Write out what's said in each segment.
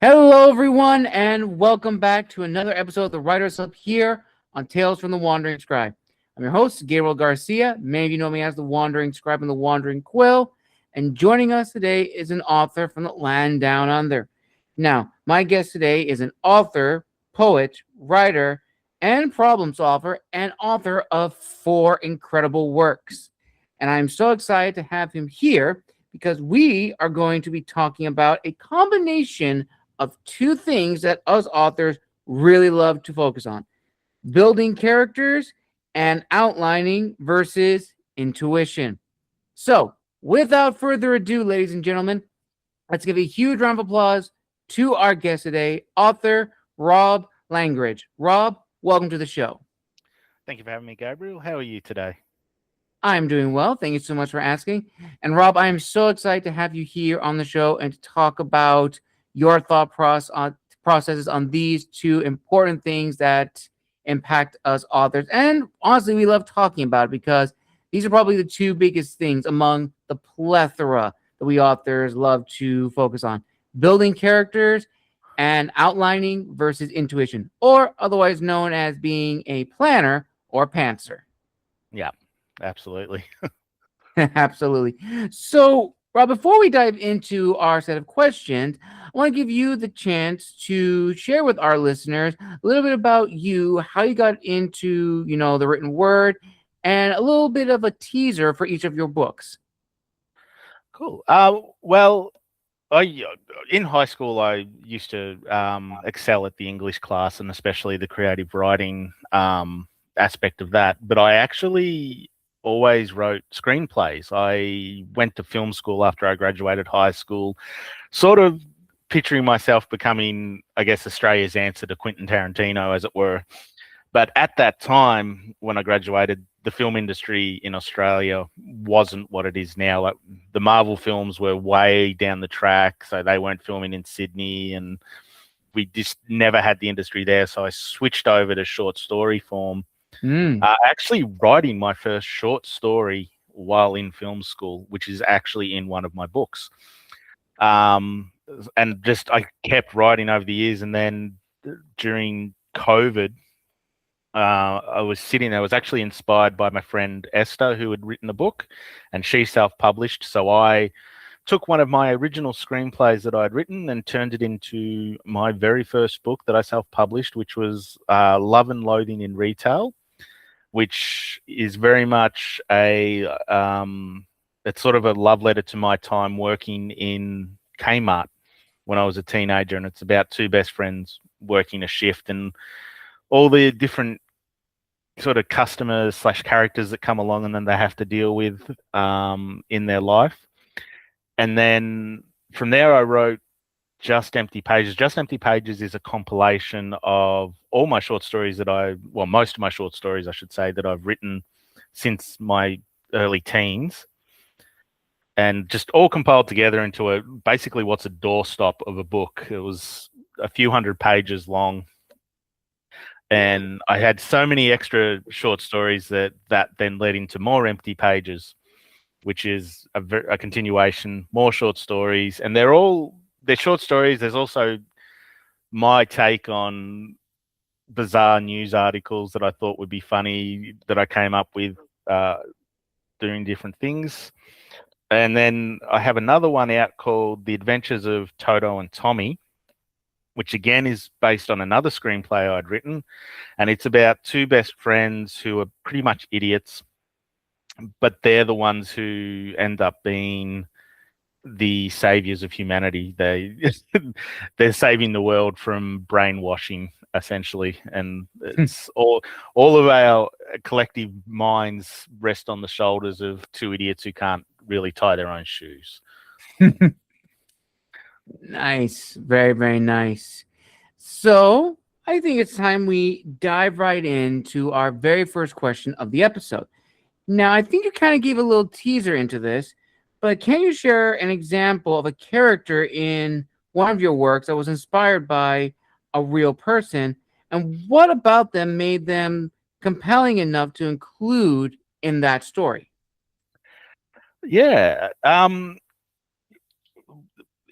Hello, everyone, and welcome back to another episode of the Writers Hub here on Tales from the Wandering Scribe. I'm your host, Gabriel Garcia. Many of you know me as the Wandering Scribe and the Wandering Quill. And joining us today is an author from the land down under. Now, my guest today is an author, poet, writer, and problem solver, and author of 4 incredible works. And I'm so excited to have him here because we are going to be talking about a combination of 2 things that us authors really love to focus on: building characters and outlining versus intuition. So, without further ado, ladies and gentlemen, let's give a huge round of applause to our guest today, author Rob Langridge. Rob, welcome to the show. Thank you for having me, Gabriel. How are you today? I'm doing well. Thank you so much for asking. And Rob, I am so excited to have you here on the show and to talk about your processes on these 2 important things that impact us authors. And honestly, we love talking about it because these are probably the 2 biggest things among the plethora that we authors love to focus on: building characters and outlining versus intuition, or otherwise known as being a planner or pantser. Yeah, absolutely. Absolutely. So, Rob, before we dive into our set of questions, I want to give you the chance to share with our listeners a little bit about you, how you got into, the written word, and a little bit of a teaser for each of your books. Cool. In high school, I used to excel at the English class and especially the creative writing aspect of that. But I actually always wrote screenplays. I went to film school after I graduated high school, sort of picturing myself becoming, I guess, Australia's answer to Quentin Tarantino, as it were. But at that time, when I graduated, the film industry in Australia wasn't what it is now. Like, the Marvel films were way down the track, so they weren't filming in Sydney, and we just never had the industry there. So I switched over to short story form. Mm. Actually, writing my first short story while in film school, which is actually in one of my books. And just I kept writing over the years, and then during COVID, I was actually inspired by my friend Esther, who had written a book, and she self-published. So I took one of my original screenplays that I'd written and turned it into my very first book that I self-published, which was Love and Loathing in Retail, which is very much it's sort of a love letter to my time working in Kmart when I was a teenager, and it's about 2 best friends working a shift and all the different sort of customers / characters that come along and then they have to deal with in their life. And then from there, I wrote Just Empty Pages. Just Empty Pages is a compilation of all my short stories most of my short stories, I should say, that I've written since my early teens, and just all compiled together into basically what's a doorstop of a book. It was a few hundred pages long. And I had so many extra short stories that then led into more Empty Pages, which is a continuation, more short stories. And they're short stories. There's also my take on bizarre news articles that I thought would be funny that I came up with doing different things. And then I have another one out called The Adventures of Toto and Tommy, which again is based on another screenplay I'd written. And it's about 2 best friends who are pretty much idiots, but they're the ones who end up being the saviors of humanity. They're saving the world from brainwashing, essentially. And it's all of our collective minds rest on the shoulders of 2 idiots who can't really tie their own shoes. Nice. Very, very nice. So, I think it's time we dive right into our very first question of the episode. Now, I think you kind of gave a little teaser into this, but can you share an example of a character in one of your works that was inspired by a real person? And what about them made them compelling enough to include in that story? Yeah.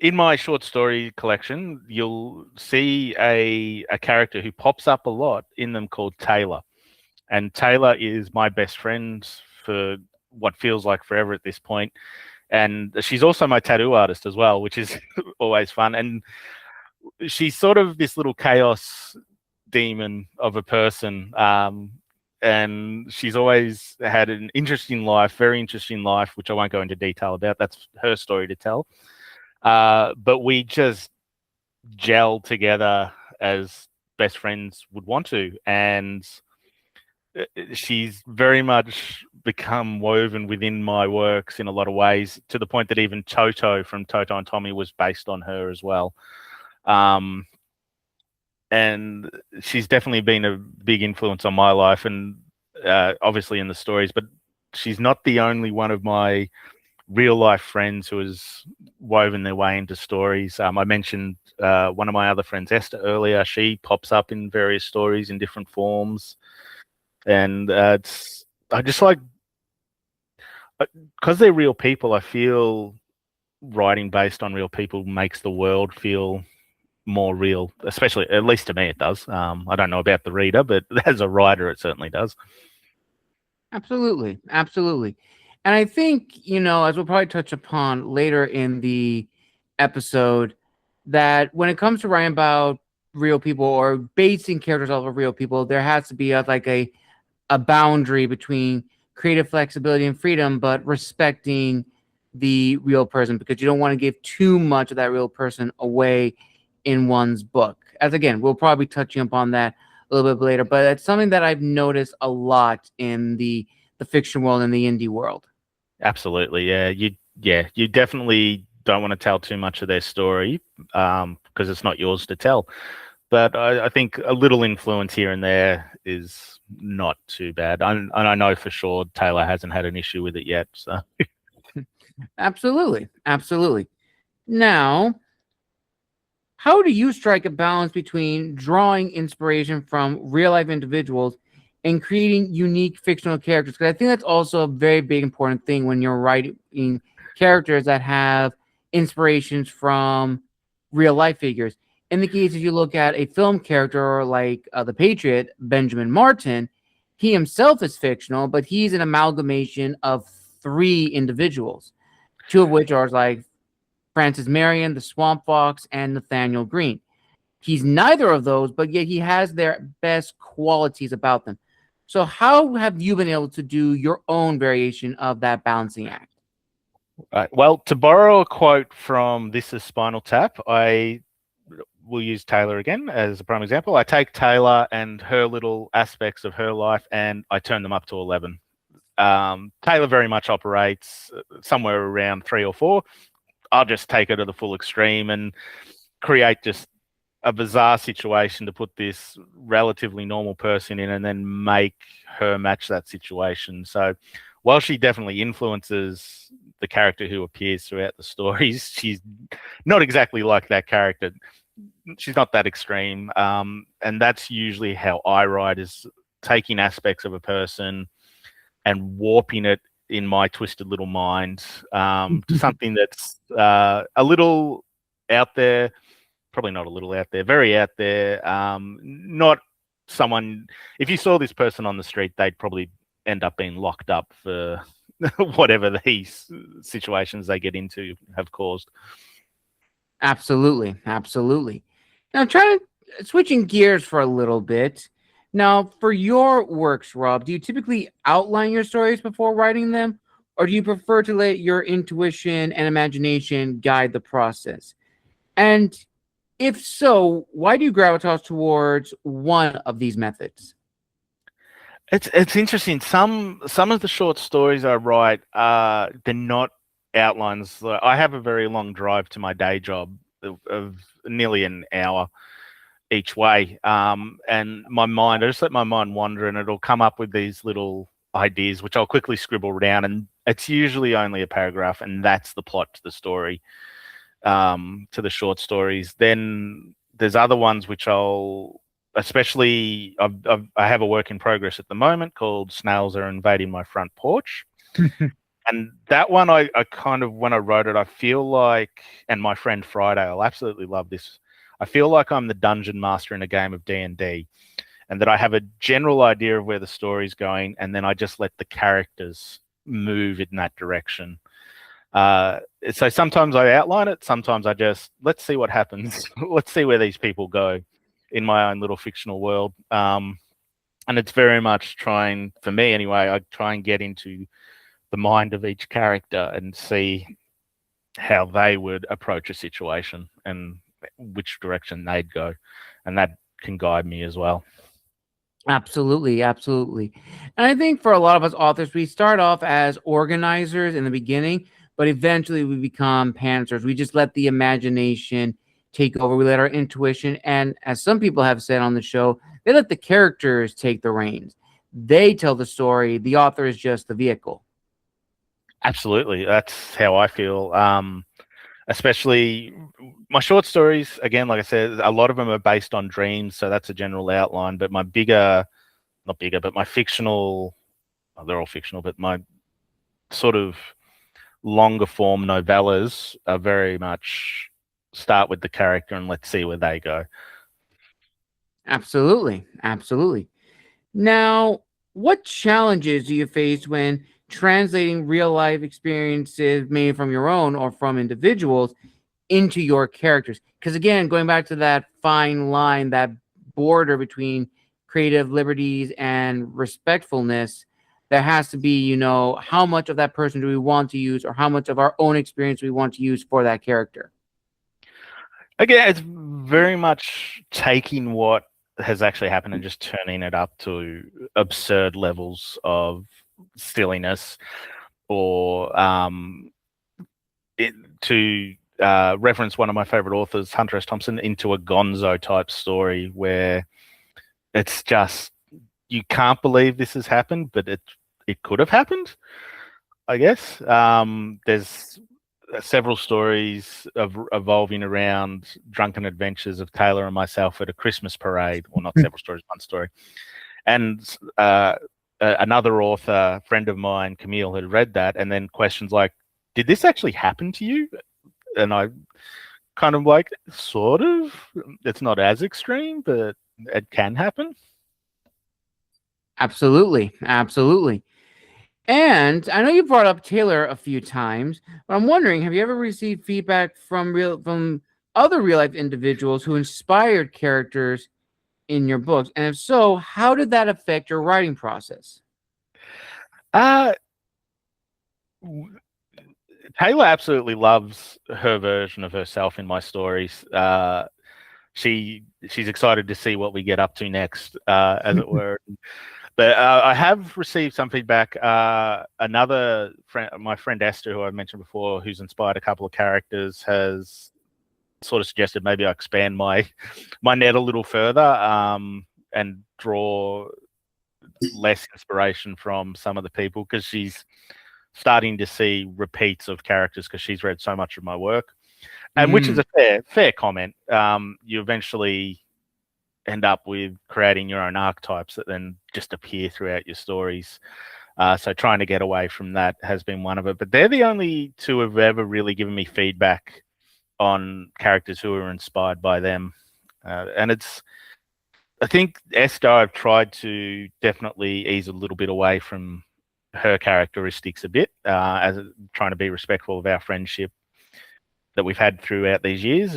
in my short story collection, you'll see a character who pops up a lot in them called Taylor. And Taylor is my best friend for what feels like forever at this point. And she's also my tattoo artist as well, which is always fun. And she's sort of this little chaos demon of a person. And she's always had an interesting life, very interesting life, which I won't go into detail about. That's her story to tell. But we just gel together as best friends would want to. And she's very much become woven within my works in a lot of ways, to the point that even Toto from Toto and Tommy was based on her as well. And she's definitely been a big influence on my life, and obviously in the stories, but she's not the only one of my real life friends who has woven their way into stories. I mentioned one of my other friends, Esther, earlier. She pops up in various stories in different forms. And I just like, because they're real people, I feel writing based on real people makes the world feel more real, especially, at least to me, it does. I don't know about the reader, but as a writer, it certainly does. Absolutely. Absolutely. And I think, as we'll probably touch upon later in the episode, that when it comes to writing about real people or basing characters off of real people, there has to be a boundary between creative flexibility and freedom, but respecting the real person, because you don't want to give too much of that real person away in one's book. As again, we'll probably be touching upon that a little bit later, but it's something that I've noticed a lot in the fiction world and the indie world. Absolutely, yeah. You definitely don't want to tell too much of their story because it's not yours to tell. But I think a little influence here and there is not too bad. And I know for sure Taylor hasn't had an issue with it yet. So Absolutely. Absolutely. Now, how do you strike a balance between drawing inspiration from real life individuals and creating unique fictional characters? Because I think that's also a very big important thing when you're writing characters that have inspirations from real life figures. In the case, if you look at a film character like the Patriot, Benjamin Martin, he himself is fictional, but he's an amalgamation of three individuals, two of which are like Francis Marion, the Swamp Fox, and Nathaniel Green. He's neither of those, but yet he has their best qualities about them. So how have you been able to do your own variation of that balancing act? right. Well, to borrow a quote from This Is Spinal Tap, I will use Taylor again as a prime example. I take Taylor and her little aspects of her life and I turn them up to 11. Taylor very much operates somewhere around 3 or 4. I'll just take it to the full extreme and create just a bizarre situation to put this relatively normal person in and then make her match that situation. So while she definitely influences the character who appears throughout the stories, she's not exactly like that character. She's not that extreme. And that's usually how I write, is taking aspects of a person and warping it in my twisted little mind to something that's a little out there, probably not a little out there, very out there. Not someone, if you saw this person on the street, they'd probably end up being locked up for whatever these situations they get into have caused. Absolutely. Absolutely. Now, switching gears for a little bit. Now, for your works, Rob, do you typically outline your stories before writing them, or do you prefer to let your intuition and imagination guide the process? And if so, why do you gravitate towards one of these methods? It's interesting. Some of the short stories I write, they're not outlines. I have a very long drive to my day job of nearly an hour each way, and I just let my mind wander, and it'll come up with these little ideas, which I'll quickly scribble down, and it's usually only a paragraph, and that's the plot to the story, to the short stories. Then there's other ones which especially I have a work in progress at the moment called Snails Are Invading My Front Porch. And that one, I kind of, when I wrote it, I feel like, and my friend Friday, I'll absolutely love this. I feel like I'm the dungeon master in a game of D&D, and that I have a general idea of where the story's going, and then I just let the characters move in that direction. So sometimes I outline it, sometimes I just, let's see what happens. Let's see where these people go in my own little fictional world. And it's very much trying, for me anyway, I try and get into the mind of each character and see how they would approach a situation and which direction they'd go. And that can guide me as well. Absolutely, absolutely. And I think for a lot of us authors, we start off as organizers in the beginning, but eventually we become pantsers. We just let the imagination take over. We let our intuition, and as some people have said on the show, they let the characters take the reins. They tell the story. The author is just the vehicle. Absolutely. That's how I feel. Especially my short stories, again, like I said, a lot of them are based on dreams. So that's a general outline. But my not bigger, but my fictional, well, they're all fictional, but my sort of longer form novellas are very much start with the character and let's see where they go. Absolutely, absolutely. Now, what challenges do you face when translating real life experiences made from your own or from individuals into your characters? Because again, going back to that fine line, that border between creative liberties and respectfulness, there has to be, how much of that person do we want to use, or how much of our own experience we want to use for that character? Again, it's very much taking what has actually happened and just turning it up to absurd levels of silliness, or to reference one of my favorite authors, Hunter S. Thompson, into a gonzo type story where it's just, you can't believe this has happened, but it could have happened, I guess. There's several stories evolving around drunken adventures of Taylor and myself at a Christmas parade. Well, not several stories, one story. And another author, friend of mine, Camille, had read that, and then questions like, did this actually happen to you? And I kind of like, sort of. It's not as extreme, but it can happen. Absolutely, absolutely. And I know you brought up Taylor a few times, but I'm wondering, have you ever received feedback from other real life individuals who inspired characters in your books? And if so, how did that affect your writing process? Uh, Taylor absolutely loves her version of herself in my stories. She's excited to see what we get up to next, as it were. But I have received some feedback. Another friend, my friend Esther, who I mentioned before, who's inspired a couple of characters, has sort of suggested maybe I expand my net a little further, and draw less inspiration from some of the people, because she's starting to see repeats of characters because she's read so much of my work, and which is a fair comment. You eventually end up with creating your own archetypes that then just appear throughout your stories. So trying to get away from that has been one of it. But they're the only two who've ever really given me feedback on characters who are inspired by them. And I think Esther, I've tried to definitely ease a little bit away from her characteristics a bit, as trying to be respectful of our friendship that we've had throughout these years.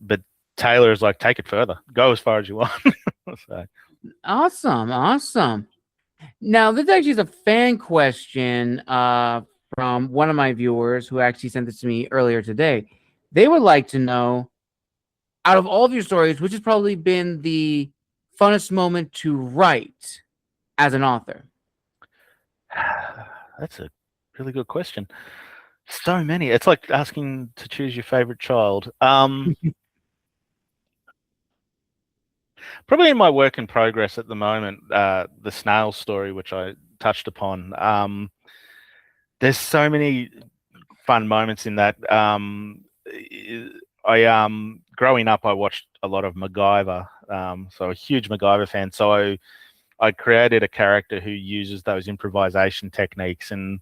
But Taylor is like, take it further, go as far as you want. So. Awesome. Now, this actually is a fan question from one of my viewers who actually sent this to me earlier today. They would like to know, out of all of your stories, which has probably been the funnest moment to write as an author? That's a really good question. So many. It's like asking to choose your favorite child. Probably in my work in progress at the moment, the snail story, which I touched upon. There's so many fun moments in that. Growing up, I watched a lot of MacGyver, so a huge MacGyver fan. So I created a character who uses those improvisation techniques, and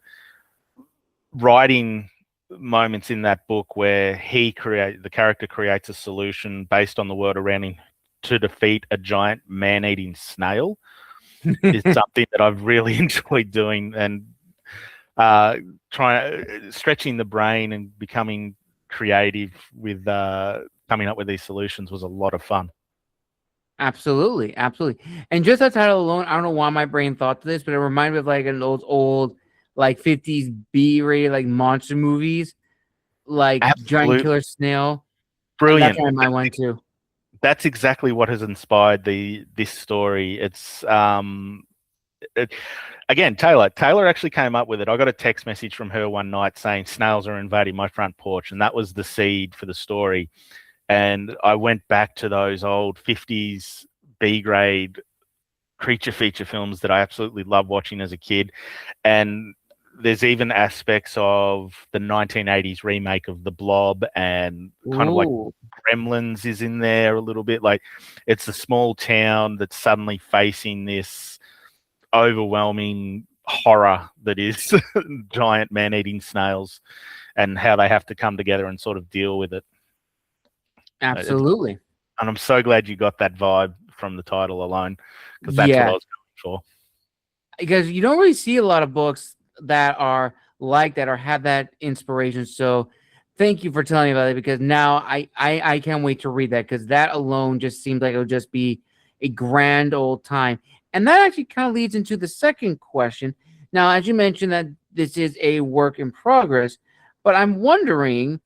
writing moments in that book where the character creates a solution based on the world around him to defeat a giant man-eating snail is something that I've really enjoyed doing, and stretching the brain and becoming creative with coming up with these solutions was a lot of fun. Absolutely, absolutely. And just that title alone, I don't know why my brain thought to this, but it reminded me of like an old like 50s B-rated like monster movies, like Giant Absolutely Killer Snail. And that's brilliant. where my mind went to. That's exactly what has inspired this story. It's again, Taylor actually came up with it. I got a text message from her one night saying snails are invading my front porch, and that was the seed for the story. And I went back to those old 50s B grade creature feature films that I absolutely loved watching as a kid. And there's even aspects of the 1980s remake of The Blob, and kind of like Ooh. Gremlins is in there a little bit. Like, it's a small town that's suddenly facing this overwhelming horror that is giant man-eating snails, and how they have to come together and sort of deal with it. Absolutely. And I'm so glad you got that vibe from the title alone, because that's what I Yeah, was going for. because you don't really see a lot of books that are like that or have that inspiration. So thank you for telling me about it, because now I can't wait to read that, because that alone just seems like it would just be a grand old time. And that actually kind of leads into the second question. Now, as you mentioned that this is a work in progress, but I'm wondering,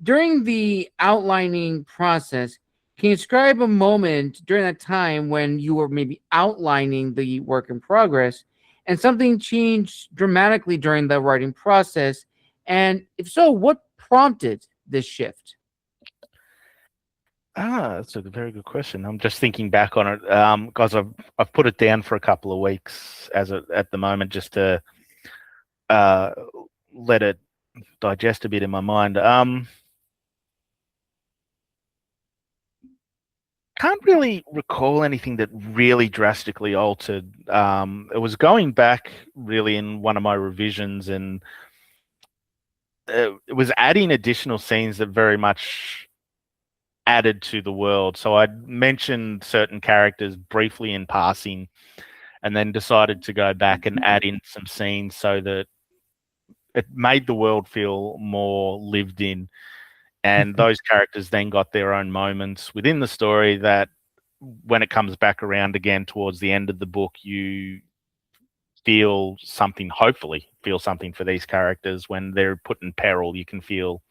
during the outlining process, can you describe a moment during that time when you were maybe outlining the work in progress and something changed dramatically during the writing process? And if so, what prompted this shift? That's a very good question. I'm just thinking back on it, because I've put it down for a couple of weeks at the moment, just to uh, let it digest a bit in my mind. Can't really recall anything that really drastically altered. It was going back really in one of my revisions, and it was adding additional scenes that very much added to the world. So I'd mentioned certain characters briefly in passing, and then decided to go back and add in some scenes so that it made the world feel more lived in. And those characters then got their own moments within the story that, when it comes back around again towards the end of the book, you hopefully feel something for these characters. When they're put in peril, you can feel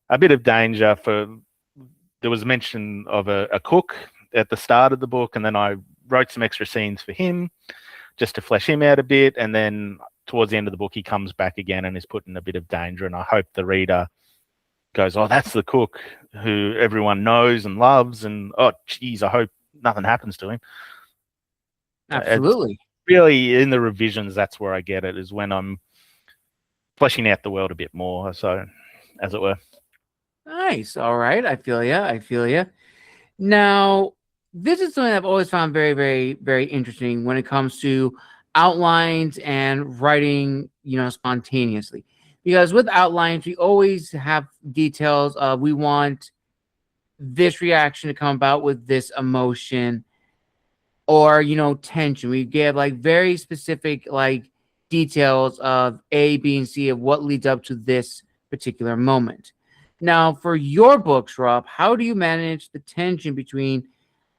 a bit of danger. There was mention of a cook at the start of the book, and then I wrote some extra scenes for him just to flesh him out a bit. And then towards the end of the book, he comes back again and is put in a bit of danger. And I hope the reader goes, "Oh, that's the cook who everyone knows and loves," and, "Oh, geez, I hope nothing happens to him." It's Absolutely. really in the revisions, that's where I get it, is when I'm fleshing out the world a bit more, so, as it were. Nice. All right. I feel you. I feel you. Now, this is something I've always found very, very, very interesting when it comes to outlines and writing, spontaneously. Because with outlines, we always have details of, we want this reaction to come about with this emotion, or, tension. We give like very specific like details of A, B, and C of what leads up to this particular moment. Now, for your books, Rob, how do you manage the tension between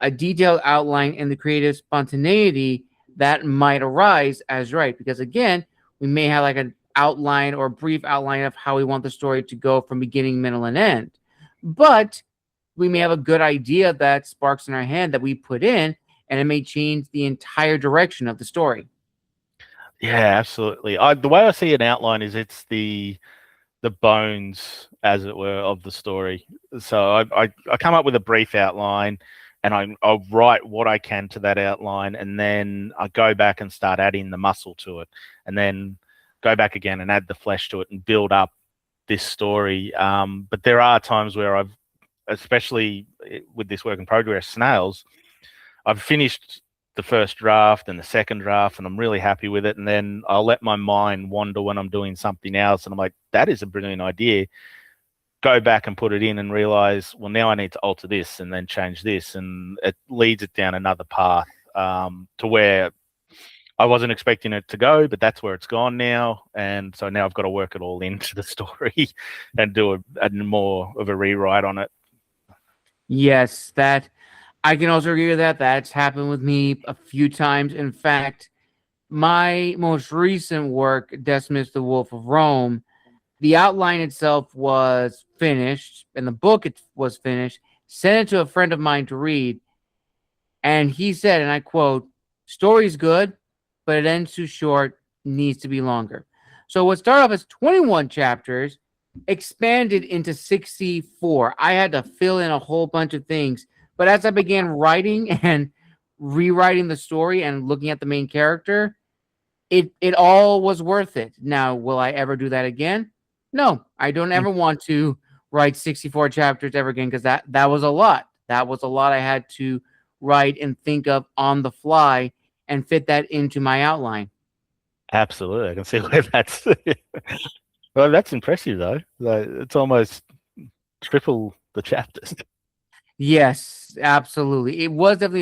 a detailed outline and the creative spontaneity that might arise as right? Because again, we may have like an outline or a brief outline of how we want the story to go from beginning, middle, and end. But we may have a good idea that sparks in our hand that we put in, and it may change the entire direction of the story. Yeah, absolutely. The way I see an outline is it's the bones, as it were, of the story. So I come up with a brief outline, and I'll write what I can to that outline, and then I go back and start adding the muscle to it, and then go back again and add the flesh to it and build up this story. But there are times where especially with this work in progress, snails, I've finished the first draft and the second draft, and I'm really happy with it. And then I'll let my mind wander when I'm doing something else, and I'm like, that is a brilliant idea. Go back and put it in and realize, well, now I need to alter this and then change this, and it leads it down another path to where I wasn't expecting it to go, but that's where it's gone now. And so now I've got to work it all into the story and do a more of a rewrite on it. Yes, that I can also agree with that. That's happened with me a few times. In fact, my most recent work, Decimus the Wolf of Rome, the outline itself was finished and the book was finished, sent it to a friend of mine to read. And he said, and I quote, "Story's good, but it ends too short, needs to be longer." So what started off as 21 chapters expanded into 64. I had to fill in a whole bunch of things. But as I began writing and rewriting the story and looking at the main character, it all was worth it. Now, will I ever do that again? No, I don't ever want to write 64 chapters ever again, because that was a lot. That was a lot I had to write and think of on the fly and fit that into my outline. Absolutely. I can see where that's well, that's impressive though. Like, it's almost triple the chapters. Yes, absolutely. It was definitely a